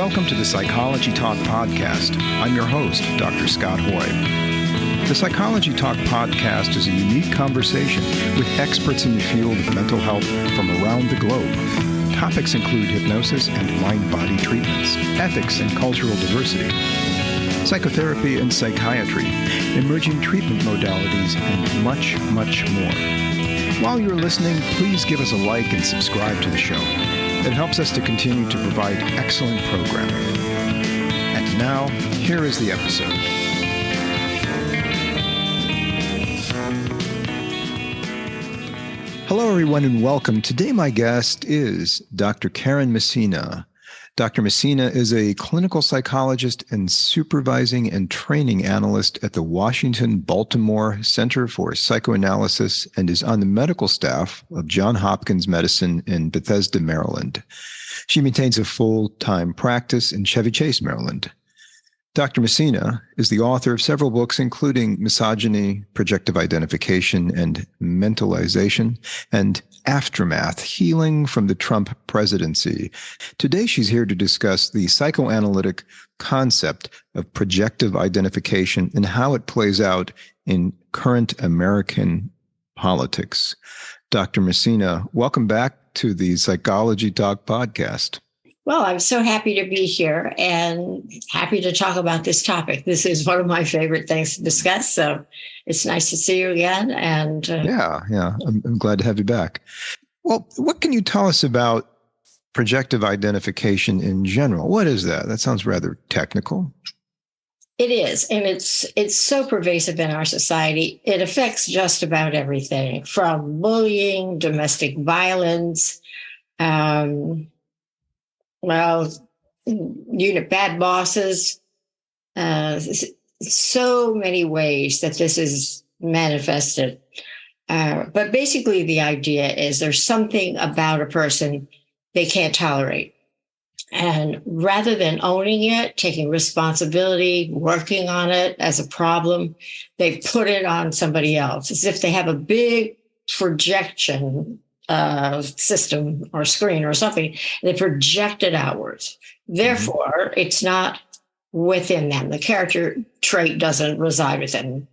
Welcome to the Psychology Talk Podcast. I'm your host, Dr. Scott Hoy. The Psychology Talk Podcast is a unique conversation with experts in the field of mental health from around the globe. Topics include hypnosis and mind-body treatments, ethics and cultural diversity, psychotherapy and psychiatry, emerging treatment modalities, and much, much more. While you're listening, please give us a like and subscribe to the show. It helps us to continue to provide excellent programming. And now, here is the episode. Hello, everyone, and welcome. Today, my guest is Dr. Karyne Messina. Dr. Messina is a clinical psychologist and supervising and training analyst at the Washington Baltimore Center for Psychoanalysis and is on the medical staff of Johns Hopkins Medicine in Bethesda, Maryland. She maintains a full-time practice in Chevy Chase, Maryland. Dr. Messina is the author of several books, including Misogyny, Projective Identification, and Mentalization, and Aftermath, Healing from the Trump Presidency. Today, she's here to discuss the psychoanalytic concept of projective identification and how it plays out in current American politics. Dr. Messina, welcome back to the Psychology Talk Podcast. Well, I'm so happy to be here and happy to talk about this topic. This is one of my favorite things to discuss. So it's nice to see you again. And Yeah. I'm glad to have you back. Well, what can you tell us about projective identification in general? What is that? That sounds rather technical. it is. And it's so pervasive in our society. It affects just about everything from bullying, domestic violence, unit bad bosses, so many ways that this is manifested. But basically the idea is there's something about a person they can't tolerate. And rather than owning it, taking responsibility, working on it as a problem, they put it on somebody else as if they have a big projection system or screen or something. They project it outwards. Therefore, it's not within them. The character trait doesn't reside within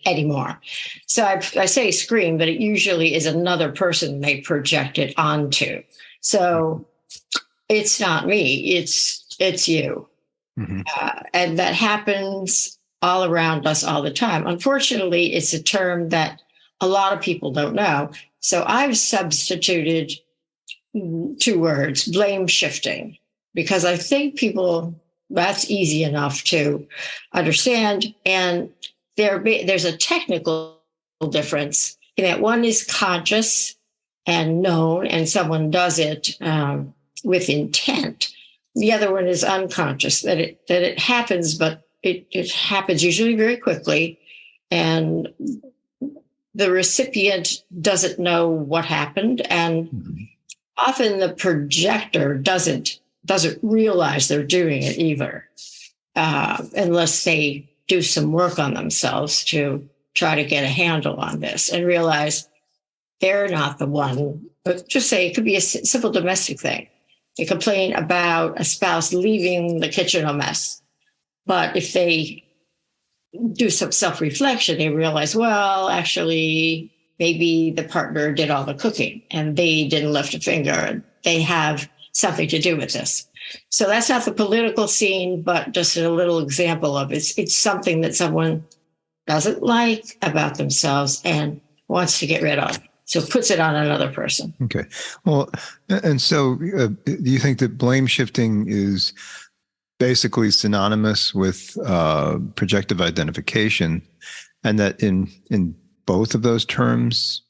anymore. So I say screen, but it usually is another person they project it onto. So it's not me, it's you. Mm-hmm. And that happens all around us all the time. Unfortunately, it's a term that a lot of people don't know. So I've substituted two words, blame shifting, because I think that's easy enough to understand. And there's a technical difference in that one is conscious and known, and someone does it with intent. The other one is unconscious, that it happens, but it happens usually very quickly, and the recipient doesn't know what happened, and often the projector doesn't realize they're doing it either, unless they do some work on themselves to try to get a handle on this and realize they're not the one. But just say it could be a simple domestic thing. They complain about a spouse leaving the kitchen a mess. But if they do some self-reflection, they realize, well, actually, maybe the partner did all the cooking and they didn't lift a finger, and they have something to do with this. So that's not the political scene, but just a little example of it. It's something that someone doesn't like about themselves and wants to get rid of. So puts it on another person. Okay. Well, and so do you think that blame shifting is basically synonymous with projective identification, and that in both of those terms,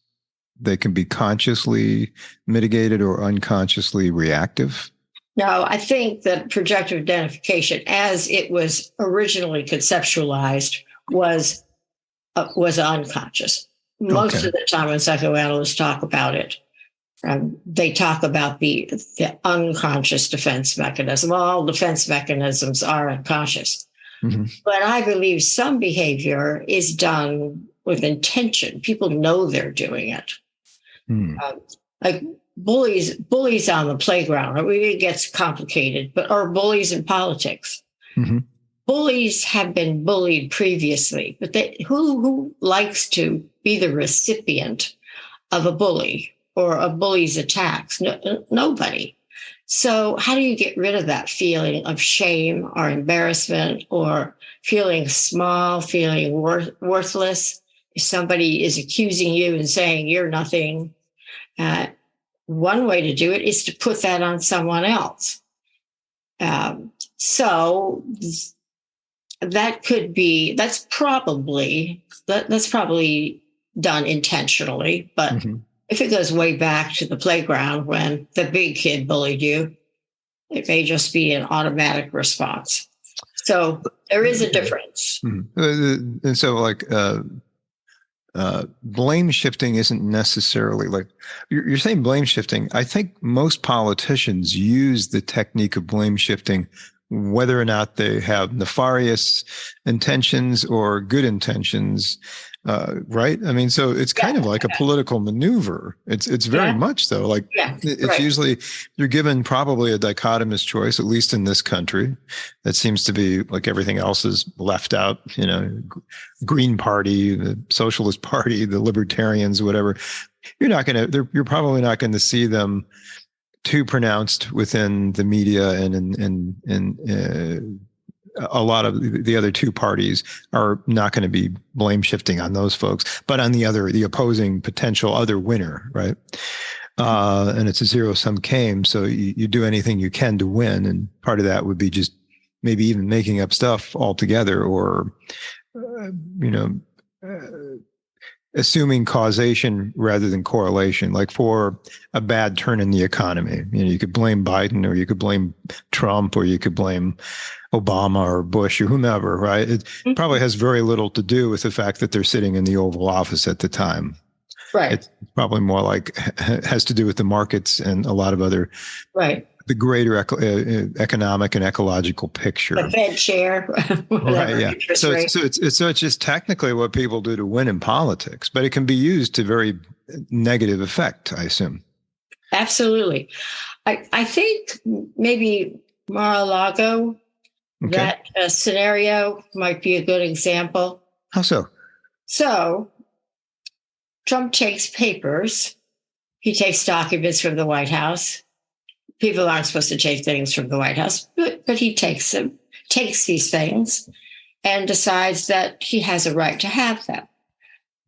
they can be consciously mitigated or unconsciously reactive? No, I think that projective identification, as it was originally conceptualized, was unconscious. Most of the time when psychoanalysts talk about it, they talk about the unconscious defense mechanism. All defense mechanisms are unconscious. Mm-hmm. But I believe some behavior is done with intention. People know they're doing it. Like bullies on the playground. I mean, it gets complicated, or bullies in politics. Mm-hmm. Bullies have been bullied previously, but who likes to be the recipient of a bully or a bully's attacks? Nobody. So how do you get rid of that feeling of shame or embarrassment or feeling small, feeling worthless? If somebody is accusing you and saying you're nothing, one way to do it is to put that on someone else. So that's probably done intentionally, but Mm-hmm. if it goes way back to the playground when the big kid bullied you, it may just be an automatic response. So there is a difference. Mm-hmm. And so blame shifting isn't necessarily like you're saying blame shifting. I think most politicians use the technique of blame shifting, whether or not they have nefarious intentions or good intentions. Right? I mean, so it's kind of like a political maneuver. It's very much so. Like it's usually you're given probably a dichotomous choice, at least in this country. That seems to be like everything else is left out. Green Party, the Socialist Party, the Libertarians, whatever. You're probably not going to see them too pronounced within the media and a lot of the other two parties are not going to be blame shifting on those folks, but on the opposing potential other winner, right? And it's a zero sum game. So you do anything you can to win. And part of that would be just maybe even making up stuff altogether or, assuming causation rather than correlation, like for a bad turn in the economy. You could blame Biden or you could blame Trump or you could blame Obama or Bush or whomever, right? It probably has very little to do with the fact that they're sitting in the Oval Office at the time. Right. It's probably more like has to do with the markets and a lot of other, the greater economic and ecological picture. The Fed chair. Right. Yeah. So it's just technically what people do to win in politics, but it can be used to very negative effect, I assume. Absolutely. I think maybe Mar-a-Lago, that scenario might be a good example. How so? So Trump takes papers. He takes documents from the White House. People aren't supposed to take things from the White House, but he takes these things and decides that he has a right to have them.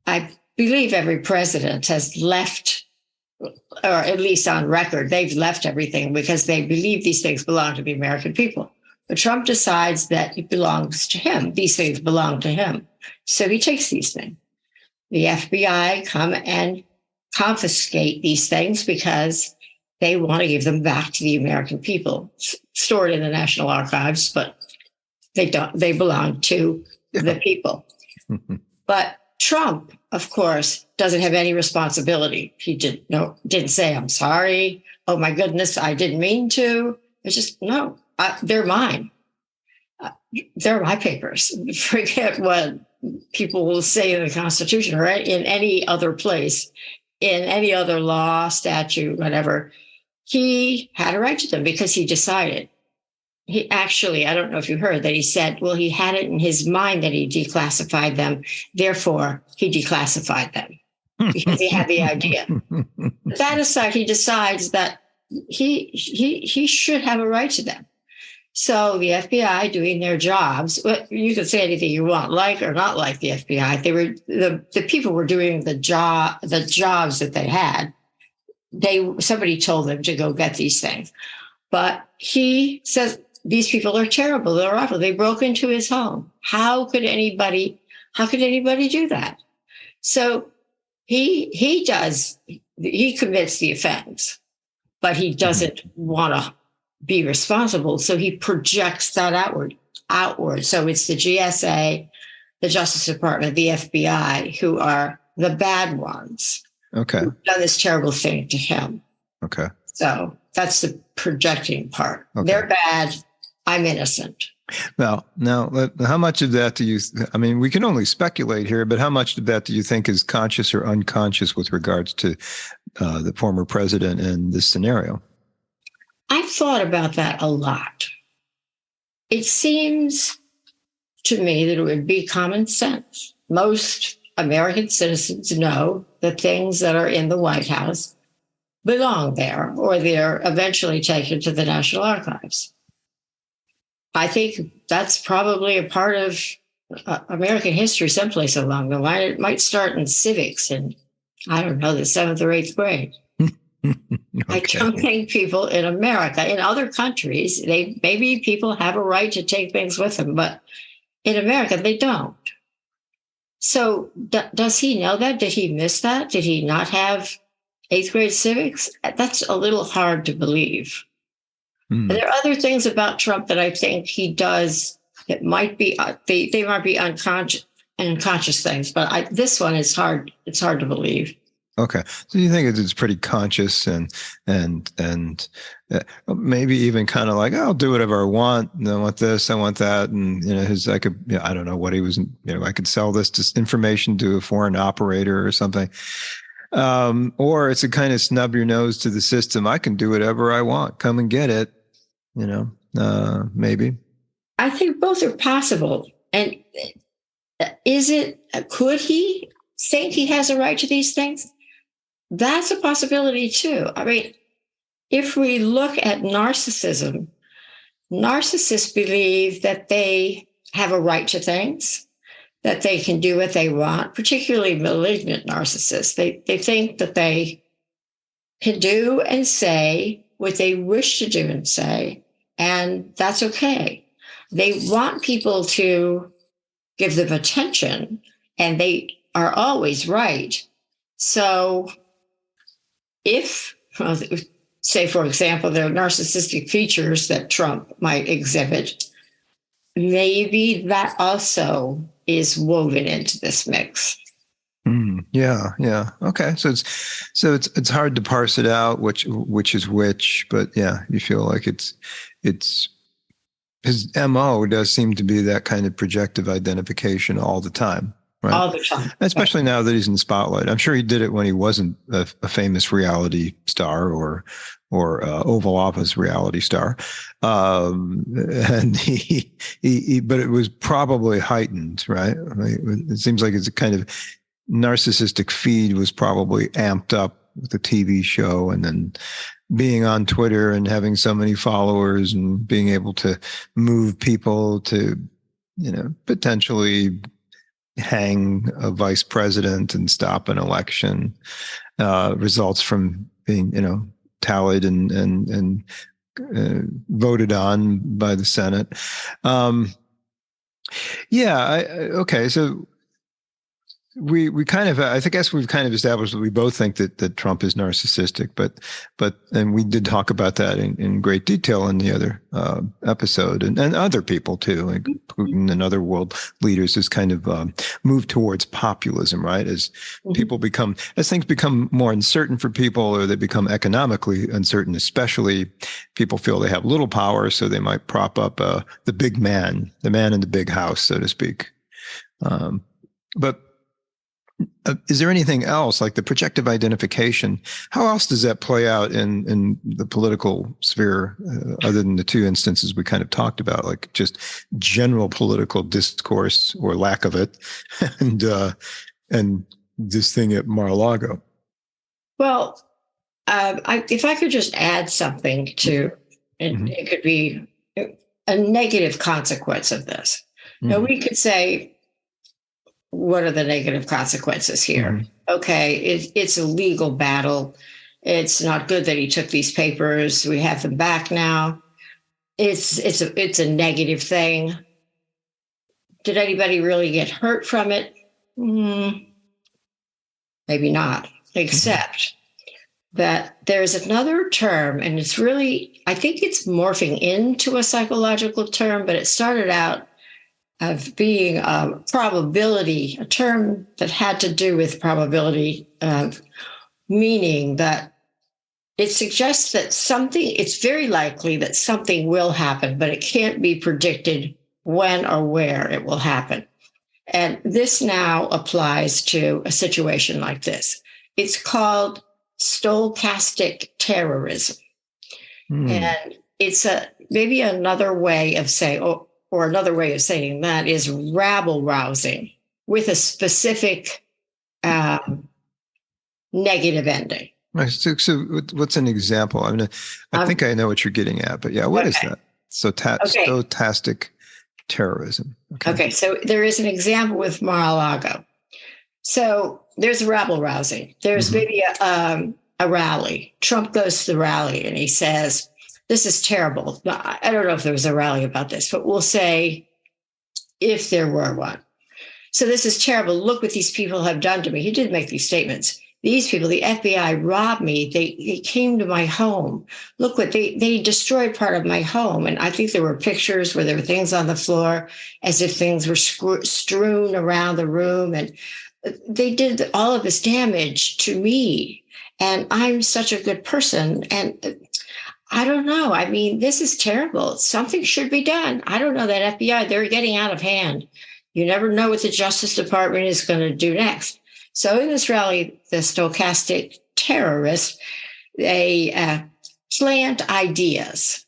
I believe every president has left, or at least on record, they've left everything because they believe these things belong to the American people. But Trump decides that it belongs to him. These things belong to him. So he takes these things. The FBI come and confiscate these things because they want to give them back to the American people, stored in the National Archives, but they don't. They belong to the people. But Trump, of course, doesn't have any responsibility. He didn't say, "I'm sorry. Oh my goodness, I didn't mean to." It's just no. They're mine. They're my papers. Forget what people will say in the Constitution, right? In any other place, in any other law, statute, whatever. He had a right to them because he decided. He actually, I don't know if you heard that he said, well, he had it in his mind that he declassified them. Therefore, he declassified them because he had the idea. That aside, he decides that he should have a right to them. So the FBI doing their jobs, you can say anything you want, like or not like the FBI. They were the people were doing the jobs that they had. Somebody told them to go get these things. But he says these people are terrible, they're awful. They broke into his home. How could anybody do that? So he commits the offense, but he doesn't want to be responsible. So he projects that outward. So it's the GSA, the Justice Department, the FBI, who are the bad ones. Okay. Who've done this terrible thing to him. Okay. So that's the projecting part. Okay. They're bad. I'm innocent. Now, how much of that we can only speculate here, but how much of that do you think is conscious or unconscious with regards to the former president in this scenario? I've thought about that a lot. It seems to me that it would be common sense. Most American citizens know that things that are in the White House belong there, or they're eventually taken to the National Archives. I think that's probably a part of American history someplace along the line. It might start in civics in, I don't know, the 7th or 8th grade. Okay. I don't think people in America, in other countries, maybe people have a right to take things with them, but in America, they don't. So does he know that? Did he miss that? Did he not have 8th grade civics? That's a little hard to believe. There are other things about Trump that I think he does that might be, they might be unconscious things, but this one is hard. It's hard to believe. Okay. So you think it's pretty conscious and maybe even kind of like, I'll do whatever I want. And I want this, I want that. And, I don't know what he was, I could sell this information to a foreign operator or something. Or it's a kind of snub your nose to the system. I can do whatever I want. Come and get it. Maybe. I think both are possible. And could he think he has a right to these things? That's a possibility too. I mean, if we look at narcissism, narcissists believe that they have a right to things, that they can do what they want, particularly malignant narcissists. They think that they can do and say what they wish to do and say, and that's okay. They want people to give them attention, and they are always right. So if, say, for example, there are narcissistic features that Trump might exhibit, maybe that also is woven into this mix. Yeah. Okay. So it's hard to parse it out, which is which, but yeah, you feel like it's his MO does seem to be that kind of projective identification all the time. Right? All the time. Especially now that he's in the spotlight. I'm sure he did it when he wasn't a famous reality star or Oval Office reality star. And but it was probably heightened, right? It seems like it's a kind of narcissistic feed was probably amped up with the TV show, and then being on Twitter and having so many followers and being able to move people to, potentially hang a vice president and stop an election, results from being, tallied and voted on by the Senate. Okay. So we kind of, I guess we've kind of established that we both think that Trump is narcissistic, and we did talk about that in great detail in the other episode, and other people too, like Putin and other world leaders, has kind of moved towards populism, right? As things become more uncertain for people, or they become economically uncertain, especially, people feel they have little power, so they might prop up the big man, the man in the big house, so to speak. But is there anything else, like the projective identification? How else does that play out in the political sphere, other than the two instances we kind of talked about, like just general political discourse or lack of it, and this thing at Mar-a-Lago? Well, if I could just add something to, it could be a negative consequence of this. Now, we could say, what are the negative consequences here? Okay, it's a legal battle. It's not good that he took these papers. We have them back now. It's a negative thing. Did anybody really get hurt from it? Maybe not, except that there's another term, and it's really, I think it's morphing into a psychological term, but it started out of being probability, a term that had to do with probability, meaning that it suggests that it's very likely that something will happen, but it can't be predicted when or where it will happen. And this now applies to a situation like this. It's called stochastic terrorism. Hmm. And it's maybe another way of saying, or another way of saying that is rabble rousing with a specific negative ending. So what's an example? I mean, I think I know what you're getting at, but yeah, what is that? So stochastic terrorism. Okay, so there is an example with Mar-a-Lago. So there's rabble rousing. There's maybe a rally. Trump goes to the rally and he says, this is terrible. I don't know if there was a rally about this, but we'll say if there were one. So this is terrible. Look what these people have done to me. He did make these statements. These people, the FBI robbed me. They came to my home. Look what they destroyed part of my home. And I think there were pictures where there were things on the floor as if things were strewn around the room. And they did all of this damage to me. And I'm such a good person. And I don't know. I mean, this is terrible. Something should be done. I don't know, that FBI, they're getting out of hand. You never know what the Justice Department is going to do next. So in this rally, the stochastic terrorists, they plant ideas,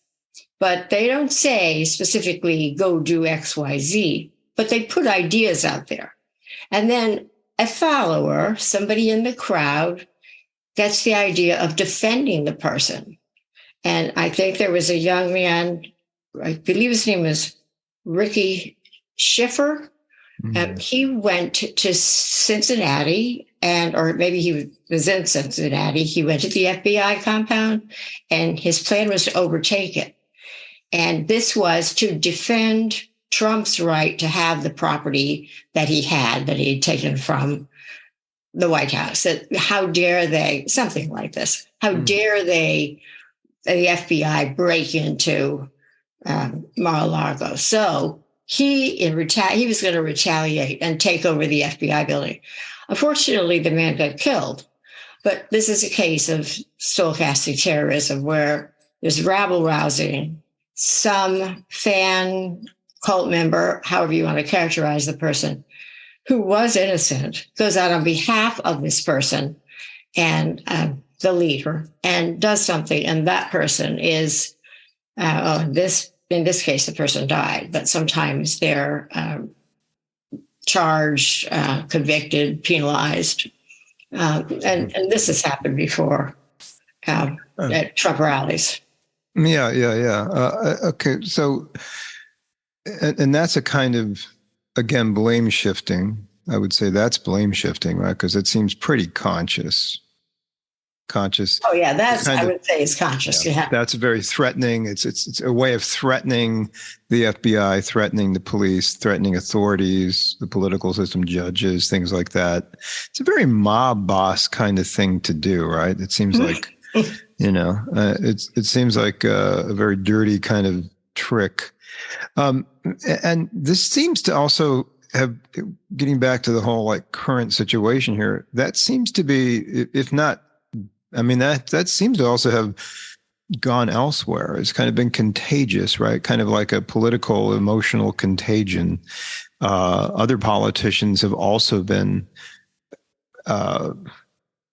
but they don't say specifically go do X, Y, Z, but they put ideas out there. And then a follower, somebody in the crowd, gets the idea of defending the person. And I think there was a young man, I believe his name was Ricky Schiffer. He went to Cincinnati, or maybe he was in Cincinnati. He went to the FBI compound, and his plan was to overtake it. And this was to defend Trump's right to have the property that he had taken from the White House. That how dare they, something like this, how dare they, the FBI, break into Mar-a-Lago. So he was going to retaliate and take over the FBI building. Unfortunately, the man got killed. But this is a case of stochastic terrorism where there's rabble rousing. Some fan, cult member, however you want to characterize the person, who was innocent, goes out on behalf of this person and the leader and does something. And that person is, in this case, the person died, but sometimes they're charged, convicted, penalized. And this has happened before at Trump rallies. Yeah. Okay. So, and that's a kind of, again, blame shifting. I would say that's blame shifting, right? Because it seems pretty conscious. Oh yeah, I would say it's conscious. Yeah. That's very threatening. It's a way of threatening the FBI, threatening the police, threatening authorities, the political system, judges, things like that. It's a very mob boss kind of thing to do, right? It seems like, it seems like a very dirty kind of trick. And this seems to also have, getting back to the whole like current situation here, that seems to be, if not, I mean, that seems to also have gone elsewhere. It's kind of been contagious, right? Kind of like a political, emotional contagion. Other politicians have also been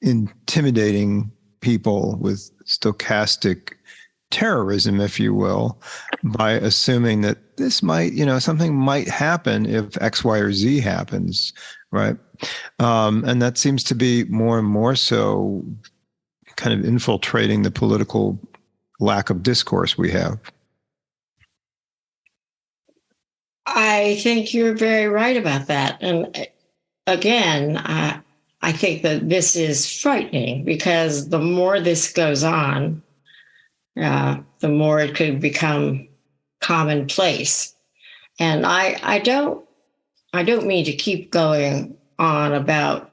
intimidating people with stochastic terrorism, if you will, by assuming that this might, something might happen if X, Y, or Z happens, right? And that seems to be more and more so kind of infiltrating the political lack of discourse we have. I think you're very right about that. And again, I think that this is frightening because the more this goes on, the more it could become commonplace. And I don't mean to keep going on about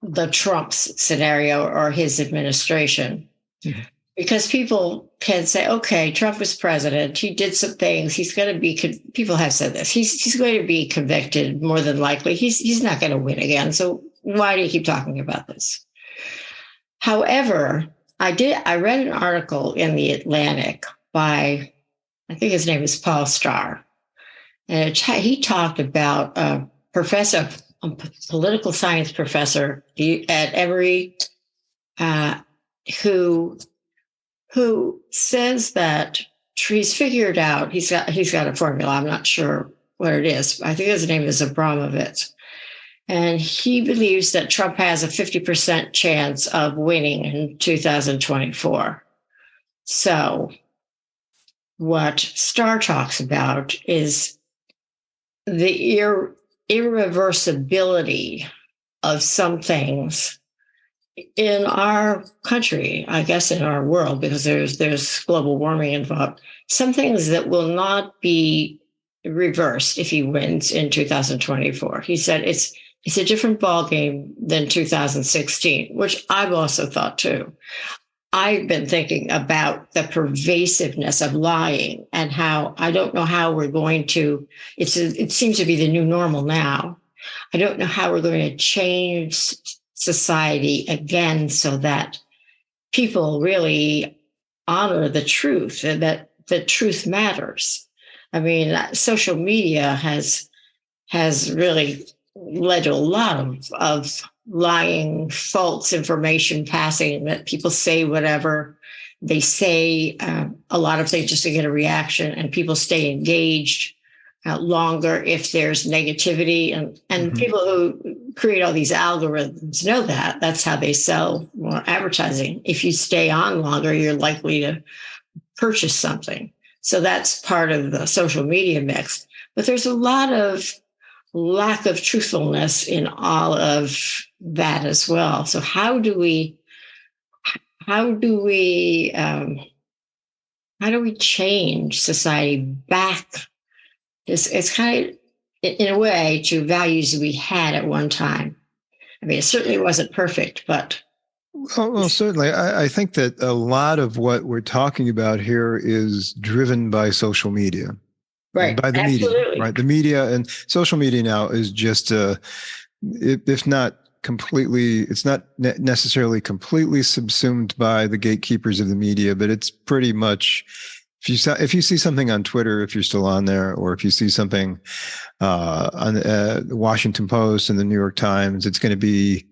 the Trump scenario or his administration, because people can say, okay, Trump was president. He did some things. He's going to be, people have said this, he's going to be convicted more than likely. He's not going to win again. So why do you keep talking about this? However, I read an article in the Atlantic by, I think his name is Paul Starr. And he talked about a political science professor at Emory who says that he's figured out, he's got a formula. I'm not sure what it is. I think his name is Abramovich. And he believes that Trump has a 50% chance of winning in 2024. So what Starr talks about is the irreversibility of some things in our country, I guess in our world, because there's global warming involved, some things that will not be reversed if he wins in 2024. He said it's a different ballgame than 2016, which I've also thought too. I've been thinking about the pervasiveness of lying and how I don't know how we're going to, it seems to be the new normal now. I don't know how we're going to change society again so that people really honor the truth and that the truth matters. I mean, social media has really led to a lot of lying, false information passing, that people say whatever they say, a lot of things just to get a reaction, and people stay engaged longer if there's negativity. And people who create all these algorithms know that. That's how they sell more advertising. If you stay on longer, you're likely to purchase something. So that's part of the social media mix. But there's a lot of lack of truthfulness in all of that as well. So how do we change society back? It's kind of, in a way, to values we had at one time. I mean, it certainly wasn't perfect, but. Well, certainly. I think that a lot of what we're talking about here is driven by social media. Right. By the Absolutely. media, right? The media and social media now is just, if not completely, it's not necessarily completely subsumed by the gatekeepers of the media, but it's pretty much, if you see something on Twitter, if you're still on there, or if you see something on the Washington Post and the New York Times, it's going to be,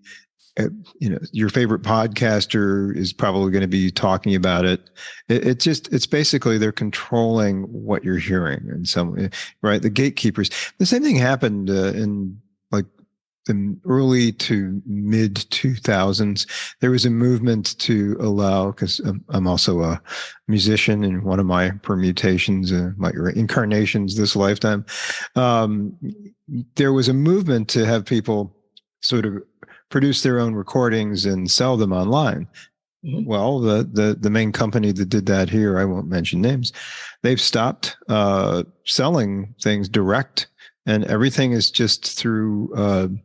your favorite podcaster is probably going to be talking about it. It's basically they're controlling what you're hearing in some way, right? The gatekeepers. The same thing happened in like the early to mid 2000s. There was a movement to allow, because I'm also a musician, and one of my permutations, my incarnations this lifetime, there was a movement to have people sort of produce their own recordings and sell them online. Mm-hmm. Well, the main company that did that here, I won't mention names, they've stopped selling things direct, and everything is just through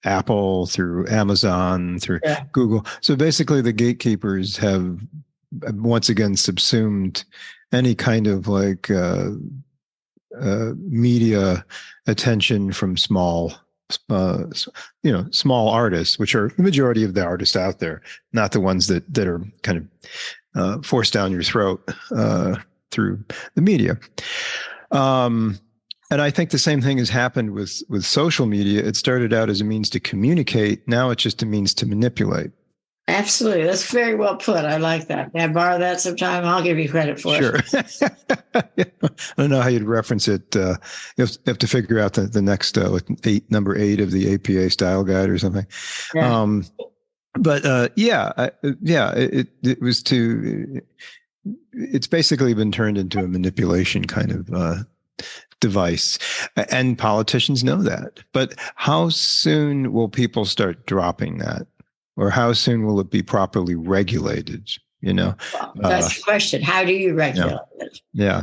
Apple, through Amazon, through Google. So basically the gatekeepers have once again subsumed any kind of like media attention from small artists, which are the majority of the artists out there, not the ones that are kind of forced down your throat through the media. And I think the same thing has happened with social media. It started out as a means to communicate. Now it's just a means to manipulate. Absolutely. That's very well put. I like that. May I borrow that sometime? I'll give you credit for it. Sure. I don't know how you'd reference it. You have to figure out the next number 8 of the APA style guide or something. Yeah. It's basically been turned into a manipulation kind of device, and politicians know that. But how soon will people start dropping that? Or how soon will it be properly regulated? Well, that's the question. How do you regulate it? Yeah.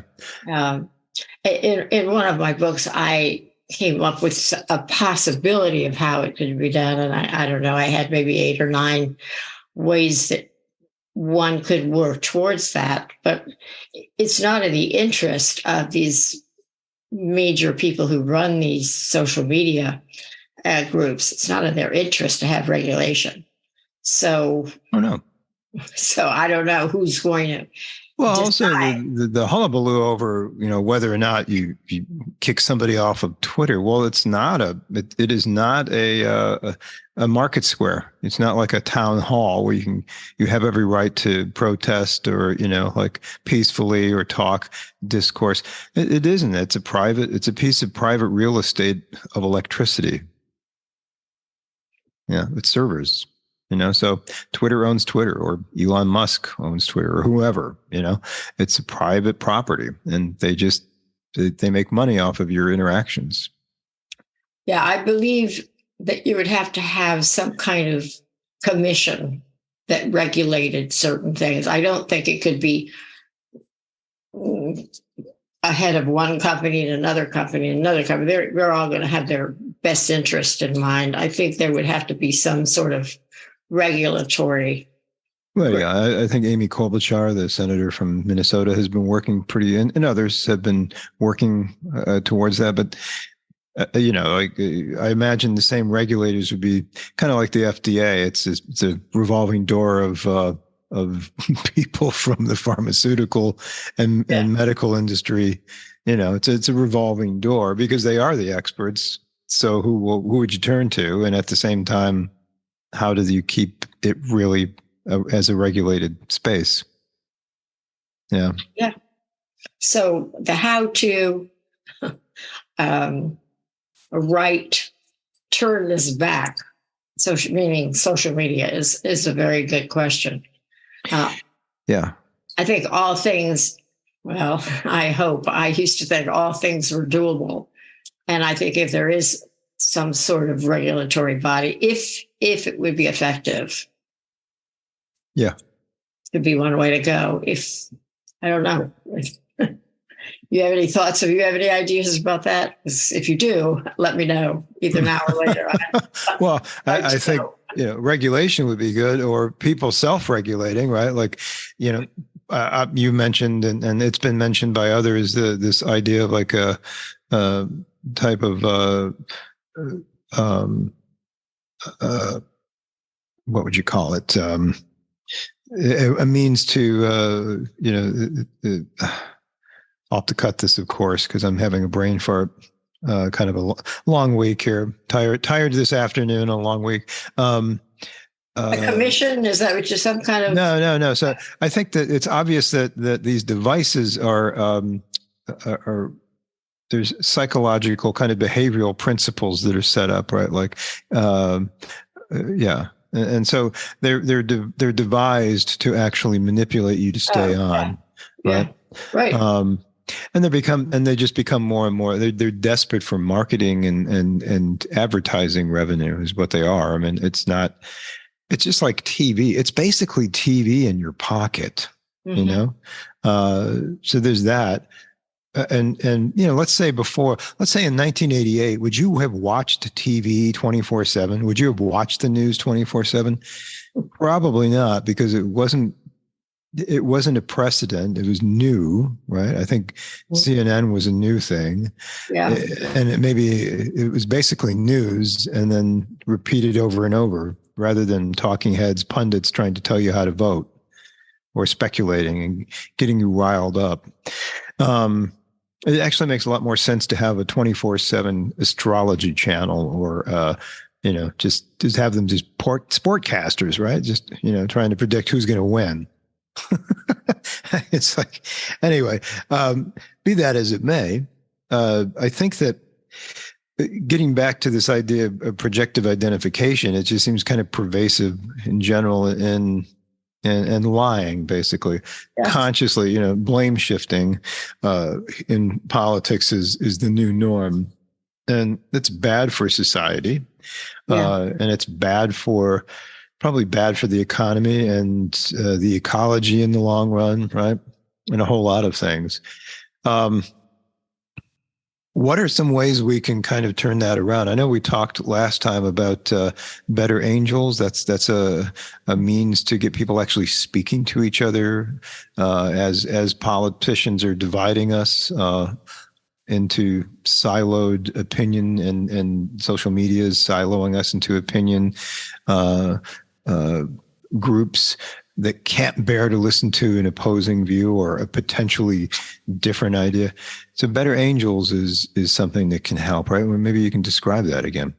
In one of my books, I came up with a possibility of how it could be done. And I don't know, I had maybe 8 or 9 ways that one could work towards that. But it's not in the interest of these major people who run these social media groups. It's not in their interest to have regulation. So, oh no. So I don't know who's going to. Well, also decide. the hullabaloo over, whether or not you kick somebody off of Twitter. Well, it is not a market square. It's not like a town hall where you have every right to protest or, like peacefully or talk discourse. It isn't. It's a piece of private real estate of electricity. Yeah, it's servers. So Twitter owns Twitter, or Elon Musk owns Twitter, or whoever. It's a private property, and they make money off of your interactions. Yeah, I believe that you would have to have some kind of commission that regulated certain things. I don't think it could be ahead of one company and another company and another company. They're all going to have their best interest in mind. I think there would have to be some sort of regulatory. Well, yeah, I think Amy Klobuchar, the senator from Minnesota, has been working and others have been working towards that. But I imagine the same regulators would be kind of like the FDA. It's a revolving door of people from the pharmaceutical and medical industry. It's a revolving door because they are the experts. So who would you turn to? And at the same time, how do you keep it really as a regulated space? Yeah. Yeah. So the how to right turn this back, meaning social media, is a very good question. Yeah. I think all things, well, I used to think all things were doable. And I think if there is some sort of regulatory body, if it would be effective. Yeah. Could be one way to go. I don't know. You have any thoughts? If you have any ideas about that? If you do, let me know either now or later. Well, I think regulation would be good, or people self-regulating, right? Like, you mentioned, and it's been mentioned by others, this idea of like a type of what would you call it? A means to I'll have to cut this, of course, because I'm having a brain fart. Kind of a long week here. Tired this afternoon. A long week. A commission, is that what you're some kind of? No. So I think that it's obvious that these devices are there's psychological kind of behavioral principles that are set up, right? Like, yeah. And so they're devised to actually manipulate you to stay on, right? Yeah. Right. And they just become more and more. They're desperate for marketing and advertising revenue is what they are. I mean, it's just like TV. It's basically TV in your pocket, So there's that. And let's say in 1988, would you have watched TV 24/7? Would you have watched the news 24/7? Probably not, because it wasn't a precedent. It was new, right? I think CNN was a new thing. Yeah. And it was basically news and then repeated over and over, rather than talking heads, pundits trying to tell you how to vote or speculating and getting you riled up. It actually makes a lot more sense to have a 24/7 astrology channel, or just have them just sportcasters, right? Just trying to predict who's going to win. It's like, anyway, be that as it may, I think that getting back to this idea of projective identification, it just seems kind of pervasive in general and lying, basically. Yes. Consciously, blame shifting in politics is the new norm, and it's bad for society, and it's probably bad for the economy and the ecology in the long run, right? And a whole lot of things. What are some ways we can kind of turn that around? I know we talked last time about better angels. That's a means to get people actually speaking to each other as politicians are dividing us into siloed opinion, and social media is siloing us into opinion groups. that can't bear to listen to an opposing view or a potentially different idea. So better angels is something that can help, right? Well, maybe you can describe that again.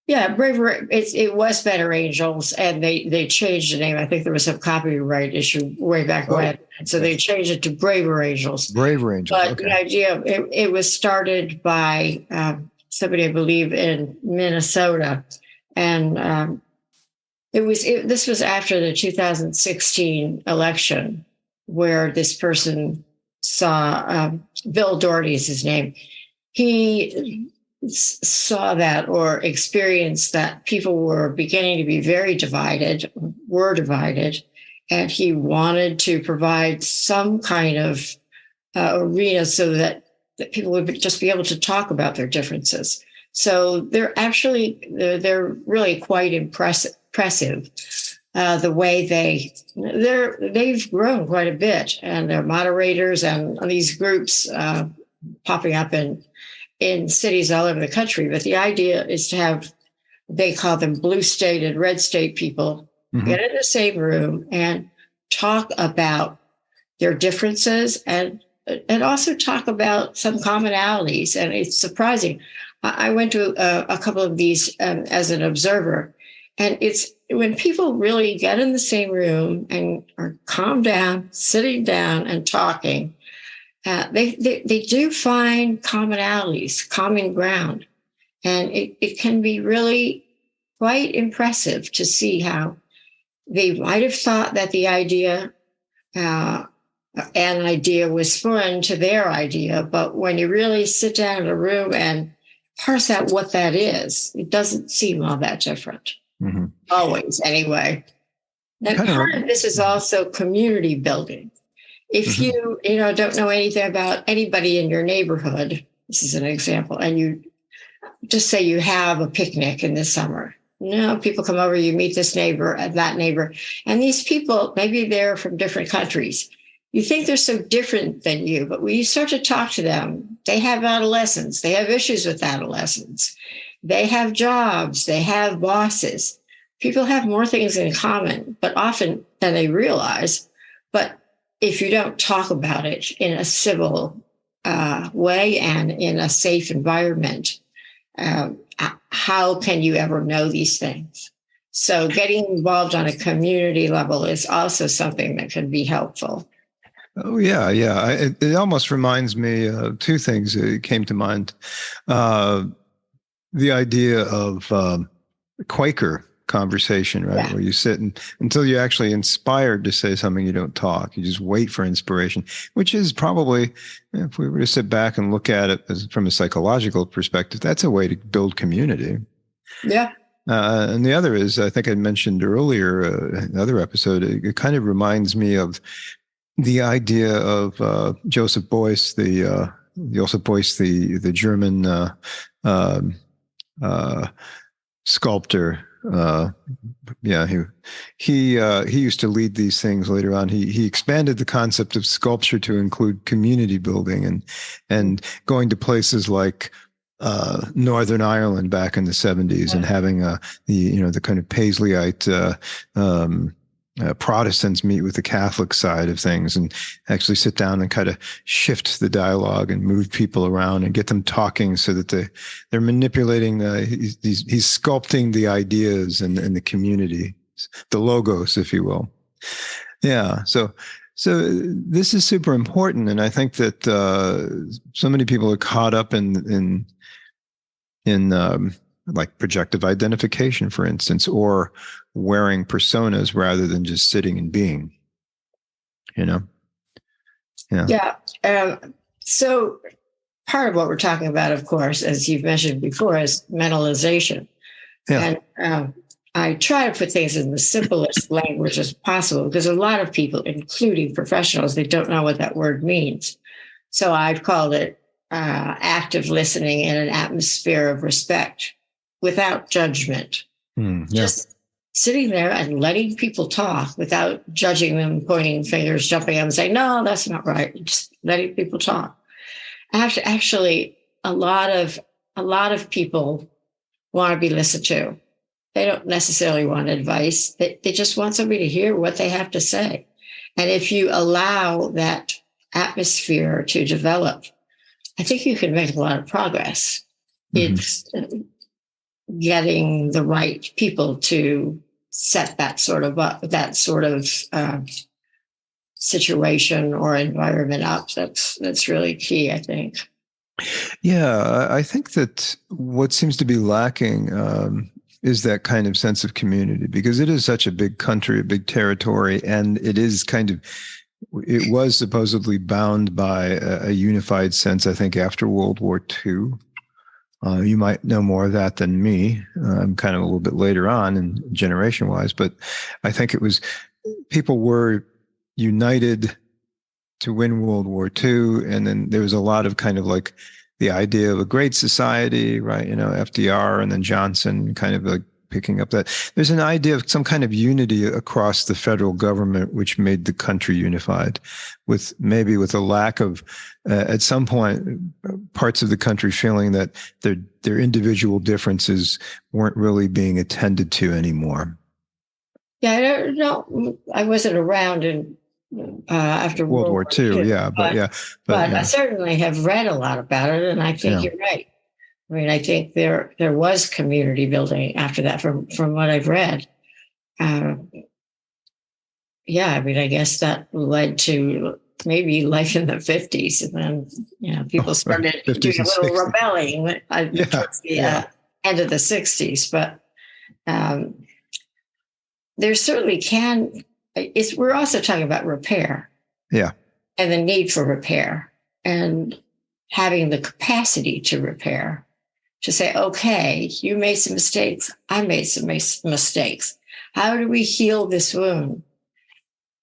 Yeah, Braver. It was Better Angels, and they changed the name. I think there was some copyright issue way back when, and so they changed it to Braver Angels. Braver Angels. But the idea, it was started by somebody, I believe, in Minnesota, and this was after the 2016 election, where this person saw Bill Doherty is his name. He saw that or experienced that people were beginning to be very divided, and he wanted to provide some kind of arena so that people would just be able to talk about their differences. So they're really quite impressive. The way they've grown quite a bit, and they're moderators and these groups popping up in cities all over the country. But the idea is to have, they call them blue state and red state people, get in the same room and talk about their differences and also talk about some commonalities. And it's surprising. I went to a couple of these as an observer, and it's when people really get in the same room and are calmed down, sitting down and talking, they do find commonalities, common ground. And it can be really quite impressive to see how they might have thought that the idea, an idea was foreign to their idea. But when you really sit down in a room and parse out what that is, it doesn't seem all that different. Always, anyway. Now, part of this is also community building. If you don't know anything about anybody in your neighborhood, this is an example, and you just say you have a picnic in the summer. People come over, you meet this neighbor and that neighbor, and these people, maybe they're from different countries. You think they're so different than you, but when you start to talk to them, they have adolescents, they have issues with adolescents, they have jobs, they have bosses. People have more things in common, but often than they realize. But if you don't talk about it in a civil way and in a safe environment, how can you ever know these things? So getting involved on a community level is also something that can be helpful. Oh, yeah. It almost reminds me of two things that came to mind. The idea of Quaker conversation, right? Yeah. Where you sit and until you're actually inspired to say something, you don't talk. You just wait for inspiration, which is probably, if we were to sit back and look at it from a psychological perspective, that's a way to build community. Yeah. And the other is, I think I mentioned earlier, another episode, it kind of reminds me of the idea of Joseph Beuys, the German sculptor. He used to lead these things later on. He expanded the concept of sculpture to include community building and going to places like Northern Ireland back in the 70s and having the kind of Paisleyite Protestants meet with the Catholic side of things and actually sit down and kind of shift the dialogue and move people around and get them talking so that they're manipulating, he's sculpting the ideas and the community, the logos, if you will. Yeah. So this is super important. And I think that so many people are caught up in like projective identification, for instance, or wearing personas rather than just sitting and being, Yeah. So part of what we're talking about, of course, as you've mentioned before, is mentalization. Yeah. And I try to put things in the simplest language as possible because a lot of people, including professionals, they don't know what that word means. So I've called it active listening in an atmosphere of respect without judgment. Just sitting there and letting people talk without judging them, pointing fingers, jumping up and saying, no, that's not right. Just letting people talk. Actually, a lot of people want to be listened to. They don't necessarily want advice. They just want somebody to hear what they have to say. And if you allow that atmosphere to develop, I think you can make a lot of progress. Mm-hmm. It's getting the right people to set that sort of situation or environment up. That's really key, I think. Yeah, I think that what seems to be lacking is that kind of sense of community, because it is such a big country, a big territory, and it was supposedly bound by a unified sense, I think, after World War II. You might know more of that than me. I'm kind of a little bit later on in generation-wise, but I think people were united to win World War II. And then there was a lot of kind of like the idea of a great society, right? FDR and then Johnson kind of like picking up that. There's an idea of some kind of unity across the federal government, which made the country unified, with a lack of, at some point, parts of the country feeling that their individual differences weren't really being attended to anymore. Yeah, I don't know. I wasn't around after World War II. Yeah, but I certainly have read a lot about it, and I think you're right. I mean, I think there was community building after that, from what I've read. I mean, I guess that led to maybe life in the 50s, and then people started doing a little rebelling towards the end of the 60s. But there certainly can. We're also talking about repair, and the need for repair, and having the capacity to repair. To say, okay, you made some mistakes. I made some mistakes. How do we heal this wound?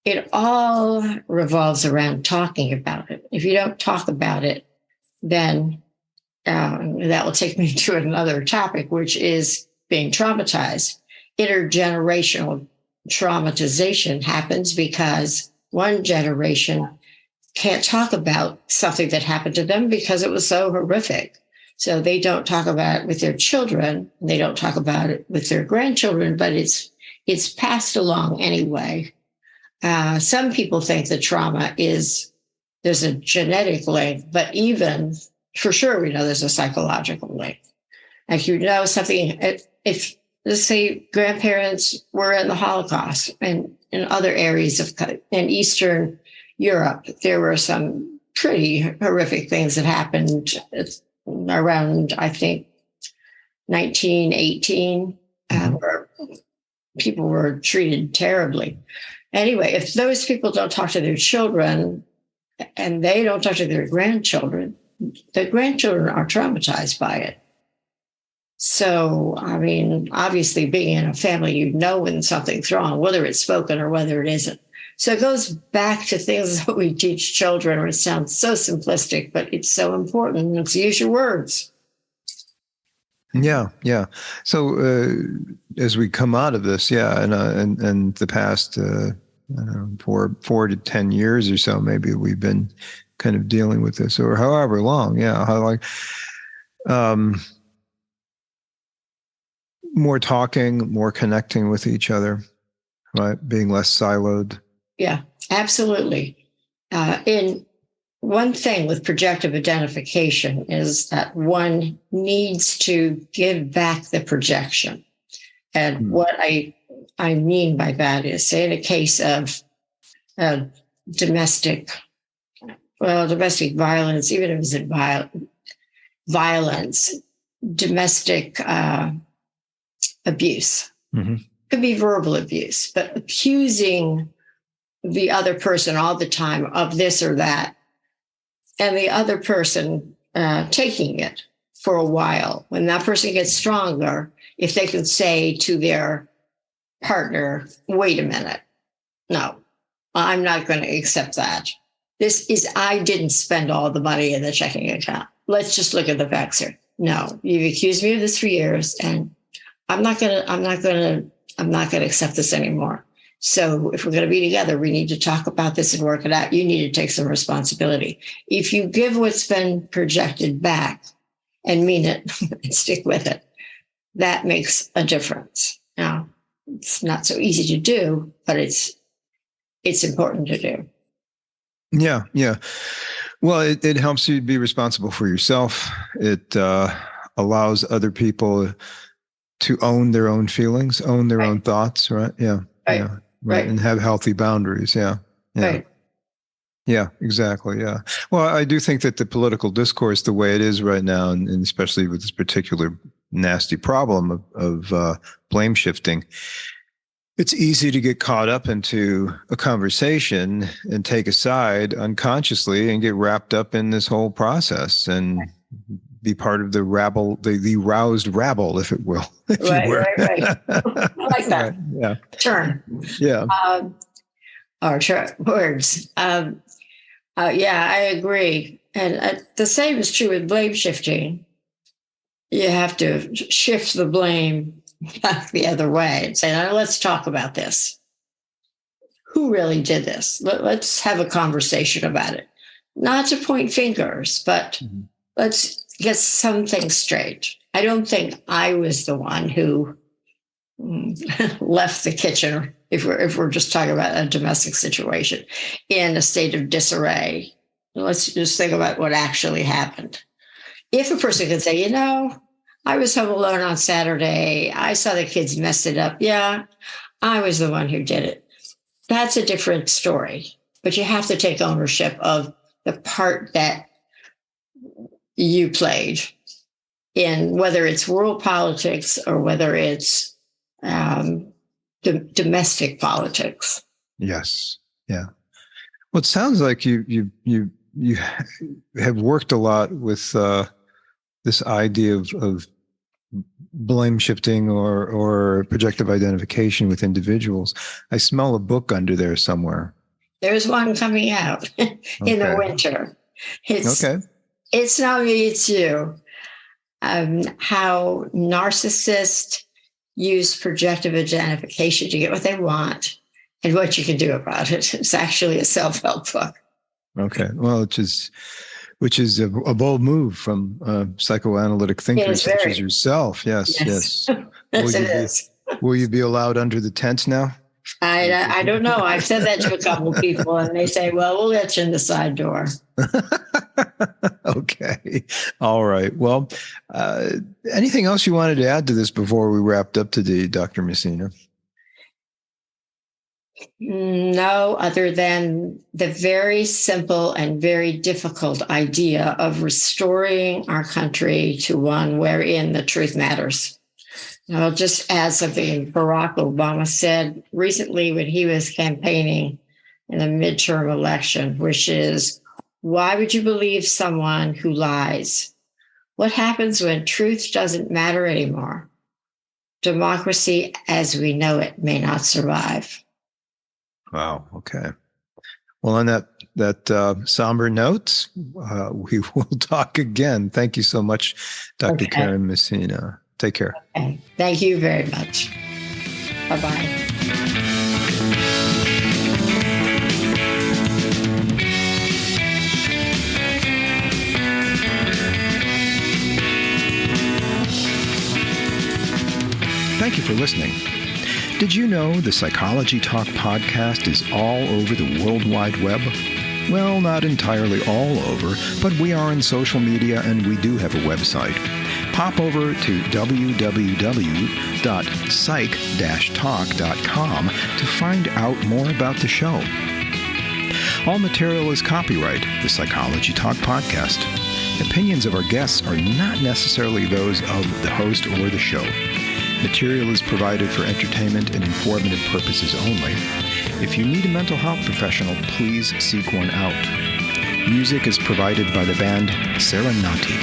It all revolves around talking about it. If you don't talk about it, then that will take me to another topic, which is being traumatized. Intergenerational traumatization happens because one generation can't talk about something that happened to them because it was so horrific. So they don't talk about it with their children. They don't talk about it with their grandchildren, but it's passed along anyway. Some people think the trauma there's a genetic link, but even for sure, we know there's a psychological link. If you know something, if let's say grandparents were in the Holocaust and in other areas in Eastern Europe, there were some pretty horrific things that happened around, I think, 1918, where people were treated terribly. Anyway, if those people don't talk to their children and they don't talk to their grandchildren, the grandchildren are traumatized by it. So, I mean, obviously being in a family, when something's wrong, whether it's spoken or whether it isn't. So it goes back to things that we teach children, or it sounds so simplistic, but it's so important. Let's use your words. Yeah. So as we come out of this, and the past 4 to 10 years or so, maybe we've been kind of dealing with this, or however long. More talking, more connecting with each other, right? Being less siloed. Yeah, absolutely. In one thing with projective identification is that one needs to give back the projection. And what I mean by that is, say in a case of domestic violence, even if it's violence, domestic abuse. Mm-hmm. Could be verbal abuse, but accusing the other person all the time of this or that, and the other person taking it for a while. When that person gets stronger, if they can say to their partner, wait a minute, no, I'm not going to accept that. I didn't spend all the money in the checking account. Let's just look at the facts here. No, you've accused me of this for years, and I'm not going to accept this anymore. So if we're going to be together, we need to talk about this and work it out. You need to take some responsibility. If you give what's been projected back and mean it and stick with it, that makes a difference. Now, it's not so easy to do, but it's important to do. Yeah, yeah. Well, it helps you be responsible for yourself. It allows other people to own their own feelings, own their own thoughts, right? Yeah, yeah, right, and have healthy boundaries. Yeah, yeah. Right. Yeah, exactly. Yeah. Well, I do think that the political discourse, the way it is right now, and especially with this particular nasty problem of blame shifting, it's easy to get caught up into a conversation and take a side unconsciously and get wrapped up in this whole process and be part of the rabble, the roused rabble, if it will. If you were. Right. I like that. Right. Yeah. Turn. Yeah. Words. Yeah, I agree. And the same is true with blame shifting. You have to shift the blame back the other way and say, now let's talk about this. Who really did this? Let's have a conversation about it. Not to point fingers, but let's get something straight. I don't think I was the one who left the kitchen, if we're just talking about a domestic situation, in a state of disarray. Let's just think about what actually happened. If a person can say, I was home alone on Saturday, I saw the kids mess it up. Yeah, I was the one who did it. That's a different story. But you have to take ownership of the part that you played in, whether it's world politics or whether it's domestic politics. Yes. Yeah. Well, it sounds like you have worked a lot with this idea of blame shifting or projective identification with individuals. I smell a book under there somewhere. There's one coming out in the winter. It's not me, it's you. How narcissists use projective identification to get what they want and what you can do about it. It's actually a self-help book. Okay. Well, which is a bold move from psychoanalytic thinkers such as yourself. Yes. Yes, it is. Will you be allowed under the tent now? I don't know. I've said that to a couple of people, and they say, well, we'll let you in the side door. Okay. All right. Well, anything else you wanted to add to this before we wrapped up today, Dr. Messina? No, other than the very simple and very difficult idea of restoring our country to one wherein the truth matters. And I'll just add something Barack Obama said recently when he was campaigning in the midterm election, which is, why would you believe someone who lies? What happens when truth doesn't matter anymore? Democracy as we know it may not survive. Wow. Okay. Well, on that somber note, we will talk again. Thank you so much, Dr. Karyne Messina. Take care. Okay. Thank you very much. Bye-bye. Thank you for listening. Did you know the Psychology Talk podcast is all over the World Wide Web? Well, not entirely all over, but we are in social media and we do have a website. Pop over to www.psych-talk.com to find out more about the show. All material is copyright the Psychology Talk podcast. Opinions of our guests are not necessarily those of the host or the show. Material is provided for entertainment and informative purposes only. If you need a mental health professional, please seek one out. Music is provided by the band Serenati.